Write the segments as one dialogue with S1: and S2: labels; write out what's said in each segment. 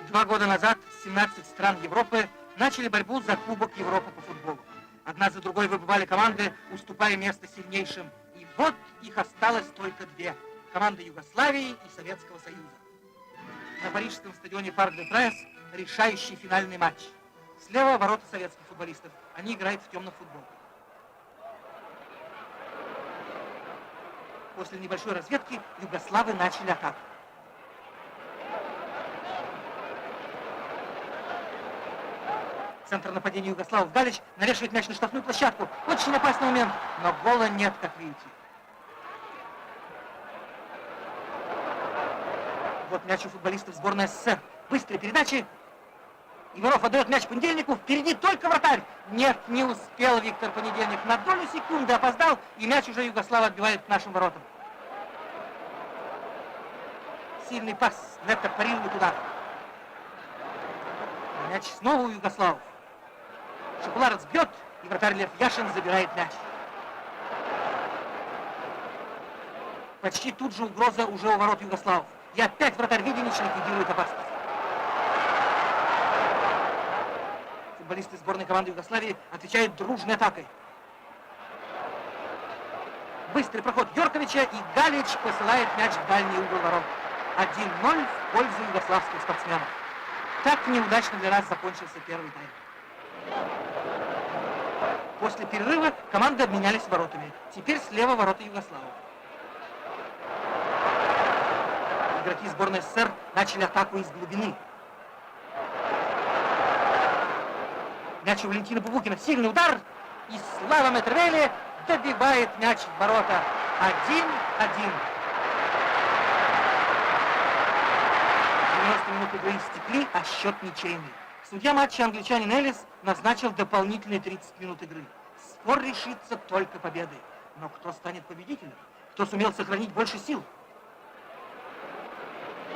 S1: 2 года назад 17 стран Европы начали борьбу за Кубок Европы по футболу. Одна за другой выбывали команды, уступая место сильнейшим. И вот их осталось только 2. Команда Югославии и Советского Союза. На парижском стадионе Парк де Пресс решающий финальный матч. Слева ворота советских футболистов. Они играют в темном футбол. После небольшой разведки югославы начали атаку. Центр нападения югославов Галич навешивает мяч на штрафную площадку. Очень опасный момент, но гола нет, как видите. Вот мяч у футболистов сборной СССР. Быстрые передачи. Иванов отдает мяч Понедельнику. Впереди только вратарь. Нет, не успел Виктор Понедельник. На долю секунды опоздал, и мяч уже югославы отбивает к нашим воротам. Сильный пас. Лепта парирует удар. Мяч снова у югославов. Шапуларец бьет, и вратарь Лев Яшин забирает мяч. Почти тут же угроза уже у ворот югославов. И опять вратарь Виденич ликвидирует опасность. Футболисты сборной команды Югославии отвечают дружной атакой. Быстрый проход Йорковича, и Галич посылает мяч в дальний угол ворот. 1-0 в пользу югославских спортсменов. Так неудачно для нас закончился первый тайм. После перерыва команды обменялись воротами. Теперь слева ворота югославов. Игроки сборной СССР начали атаку из глубины. Мяч у Валентина Бубукина. Сильный удар. И Слава Метрвели добивает мяч в ворота. 1-1. 90 минут игры истекли, а счет ничейный. Судья матча, англичанин Эллис, назначил дополнительные 30 минут игры. Спор решится только победой. Но кто станет победителем? Кто сумел сохранить больше сил?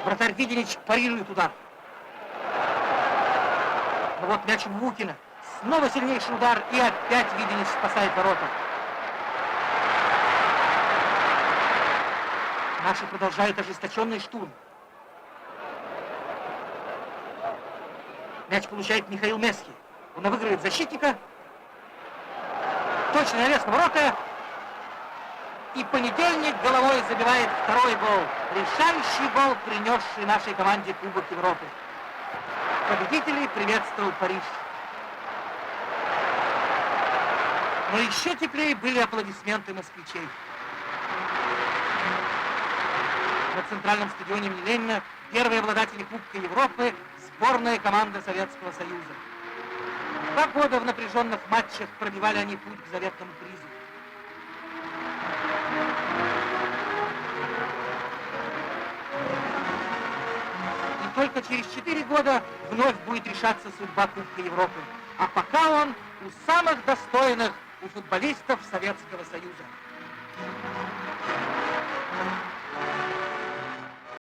S1: Вратарь Виденич парирует удар. Но вот мяч у Бубукина. Снова сильнейший удар, и опять Виденич спасает ворота. Наши продолжают ожесточенный штурм. Мяч получает Михаил Месхи. Он обыгрывает защитника. Точный навес на ворота. И Понедельник головой забивает второй гол. Решающий гол, принесший нашей команде Кубок Европы. Победителей приветствовал Париж. Но еще теплее были аплодисменты москвичей. На центральном стадионе имени Ленина первые обладатели Кубка Европы — сборная команда Советского Союза. 2 года в напряженных матчах пробивали они путь к заветному призу. И только через 4 года вновь будет решаться судьба Кубка Европы. А пока он у самых достойных, у футболистов Советского Союза.